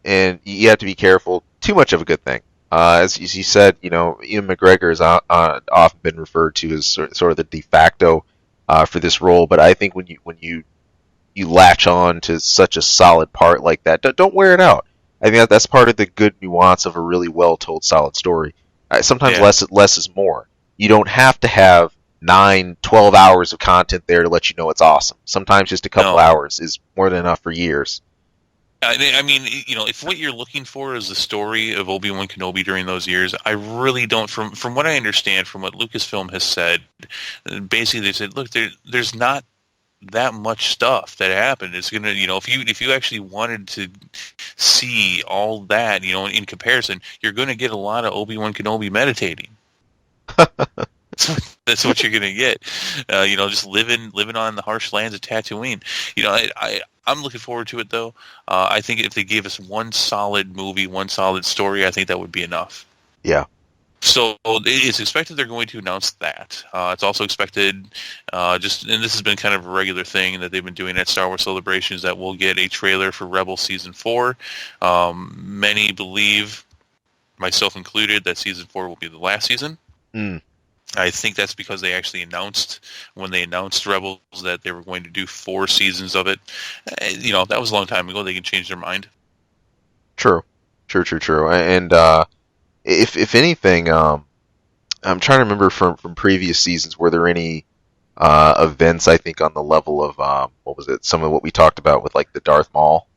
And you have to be careful. Too much of a good thing. As you said, Ian McGregor has often been referred to as sort of the de facto for this role. But I think when you latch on to such a solid part like that, don't wear it out. I think that's part of the good nuance of a really well told solid story. Sometimes Yeah. less is more. You don't have to have 9, 12 hours of content there to let you know it's awesome. Sometimes just a couple No. hours is more than enough for years. I mean, if what you're looking for is the story of Obi-Wan Kenobi during those years, I really don't. From what I understand, from what Lucasfilm has said, basically they said, look, there's not that much stuff that happened. It's gonna, if you actually wanted to see all that, in comparison, you're gonna get a lot of Obi-Wan Kenobi meditating. That's what you're gonna get. Just living on the harsh lands of Tatooine. I'm looking forward to it though. I think if they gave us one solid movie, one solid story, I think that would be enough. Yeah. So it's expected they're going to announce that. It's also expected, and this has been kind of a regular thing that they've been doing at Star Wars Celebrations, that we'll get a trailer for Rebels Season 4. Many believe, myself included, that Season 4 will be the last season. Mm. I think that's because they actually announced, when they announced Rebels, that they were going to do 4 seasons of it. That was a long time ago. They can change their mind. True. And if anything, I'm trying to remember from previous seasons, were there any events, I think, on the level of what was it? Some of what we talked about with like the Darth Maul.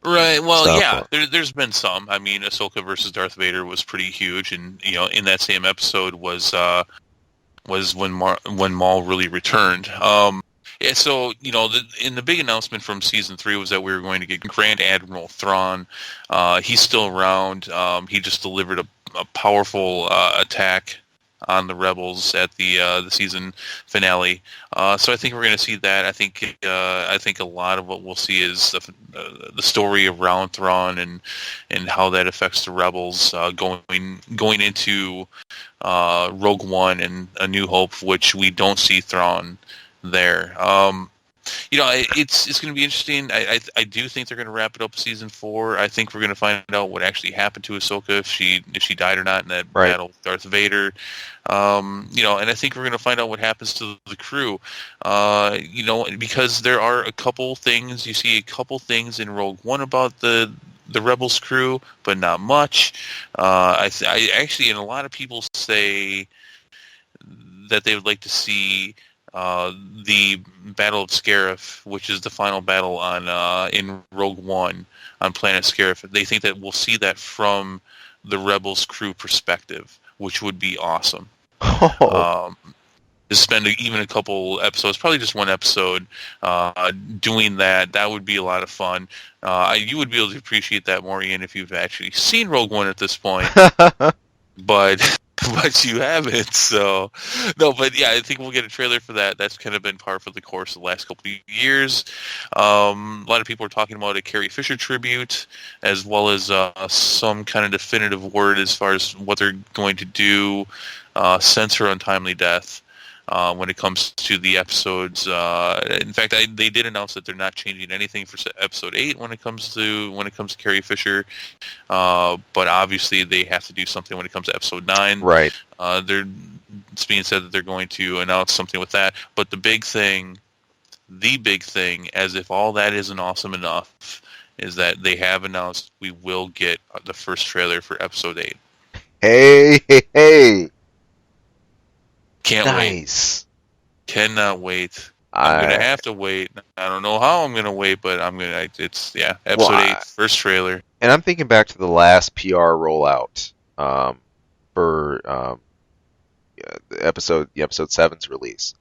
Right. Well, stuff. yeah. There's been some. I mean, Ahsoka versus Darth Vader was pretty huge, and in that same episode was when Maul really returned. Yeah. So in the big announcement from Season 3 was that we were going to get Grand Admiral Thrawn. He's still around. He just delivered a powerful attack on the Rebels at the season finale. So I think we're going to see that. I think a lot of what we'll see is the story around Thrawn and how that affects the Rebels going into Rogue One and A New Hope, which we don't see Thrawn there. It's going to be interesting. I do think they're going to wrap it up with Season 4. I think we're going to find out what actually happened to Ahsoka, if she died or not in that battle with Darth Vader. And I think we're going to find out what happens to the crew. Because there are a couple things. You see a couple things in Rogue One about the Rebels crew, but not much. I actually, and a lot of people say that they would like to see the Battle of Scarif, which is the final battle on in Rogue One on planet Scarif. They think that we'll see that from the Rebels crew perspective, which would be awesome. To spend even a couple episodes, probably just one episode, doing that would be a lot of fun. You would be able to appreciate that more, Ian, if you've actually seen Rogue One at this point. But you haven't, so no. But yeah, I think we'll get a trailer for that. That's kind of been par for the course of the last couple of years. A lot of people are talking about a Carrie Fisher tribute, as well as some kind of definitive word as far as what they're going to do since her untimely death. When it comes to the episodes, in fact, they did announce that they're not changing anything for episode 8 when it comes to Carrie Fisher. But obviously, they have to do something when it comes to episode 9. Right. It's being said that they're going to announce something with that. But the big thing, as if all that isn't awesome enough, is that they have announced we will get the first trailer for episode 8. Hey. Can't nice. wait. Cannot wait. I'm going to have to wait. I don't know how I'm going to wait, but I'm going to, episode 8, first trailer. And I'm thinking back to the last PR rollout for the episode 7's release.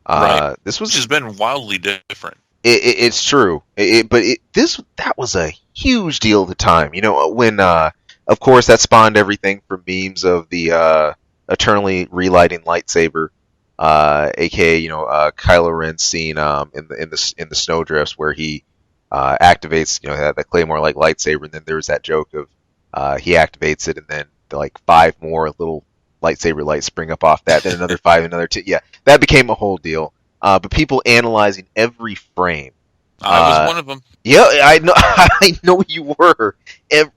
Right. This was Which has been wildly different. It's true. That was a huge deal at the time. When, of course, that spawned everything from memes of the eternally relighting lightsaber, aka Kylo Ren's scene in the snowdrifts where he activates that Claymore like lightsaber, and then there's that joke of he activates it and then like 5 more little lightsaber lights spring up off that, then another 5, another 2. Yeah, that became a whole deal. But people analyzing every frame. I was one of them. Yeah, I know. I know you were.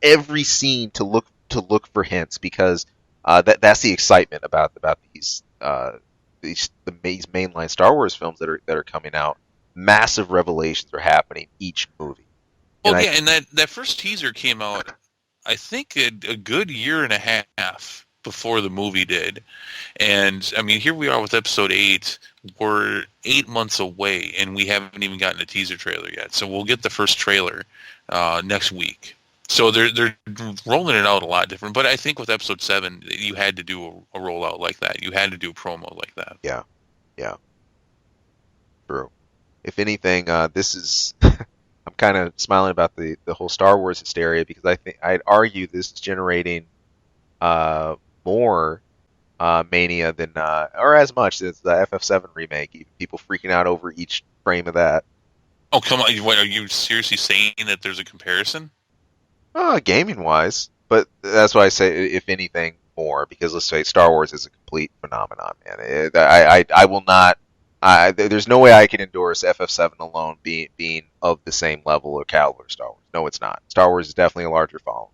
Every scene to look for hints, because that's the excitement about these mainline Star Wars films that are coming out. Massive revelations are happening each movie. Well, yeah, and that first teaser came out, I think, a good year and a half before the movie did. And, I mean, here we are with Episode 8. We're 8 months away, and we haven't even gotten a teaser trailer yet. So we'll get the first trailer next week. So they're rolling it out a lot different. But I think with Episode 7, you had to do a rollout like that. You had to do a promo like that. Yeah. True. If anything, this is... I'm kind of smiling about the whole Star Wars hysteria, because I think I'd argue this is generating more mania than or as much as the FF7 remake. People freaking out over each frame of that. Oh, come on! What, are you seriously saying that there's a comparison? Gaming wise, but that's why I say, if anything, more, because let's say Star Wars is a complete phenomenon, man. I will not. There's no way I can endorse FF7 alone being of the same level or caliber of Star Wars. No, it's not. Star Wars is definitely a larger following.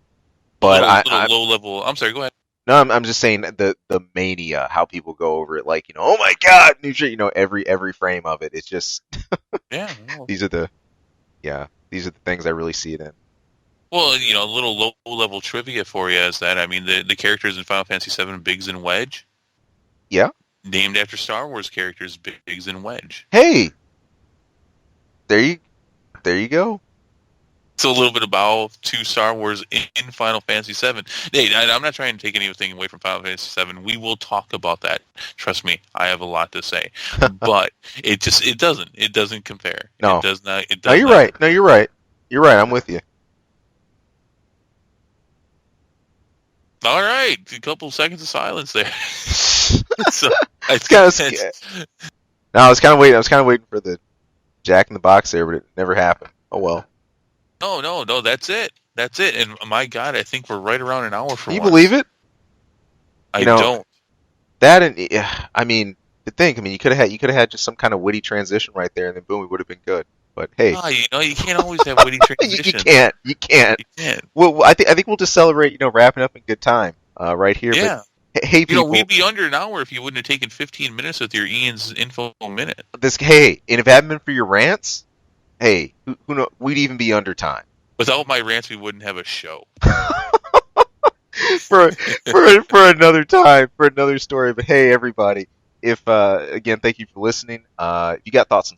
But low level. I'm sorry. Go ahead. No, I'm just saying the mania, how people go over it, like, oh my god, new shit, every frame of it. It's just Yeah. these are the things I really see it in. Well, a little low level trivia for you is that, I mean, the characters in Final Fantasy VII, Biggs and Wedge. Yeah. Named after Star Wars characters, Biggs and Wedge. Hey, there you go. So a little bit about to Star Wars in Final Fantasy VII. Hey, I'm not trying to take anything away from Final Fantasy VII. We will talk about that. Trust me, I have a lot to say. But it doesn't compare. No, it does not. No, you're right. No, you're right. You're right. I'm with you. All right, a couple seconds of silence there. So, it's kind of. No, I was kind of waiting for the Jack in the Box there, but it never happened. Oh well. No, that's it. And my God, I think we're right around an hour for Can you once. believe it? I don't. That, and I mean, to think. I mean, you could have had just some kind of witty transition right there, and then boom, we would have been good. But hey, you can't always have witty transitions. You can't. Well, I think we'll just celebrate, wrapping up in good time, right here. Yeah. But, hey, people, we'd be under an hour if you wouldn't have taken 15 minutes with your Ian's info minute. And if it hadn't been for your rants, hey, who knows? We'd even be under time. Without my rants, we wouldn't have a show. for another time, for another story. But hey, everybody, if again, thank you for listening. If you got thoughts on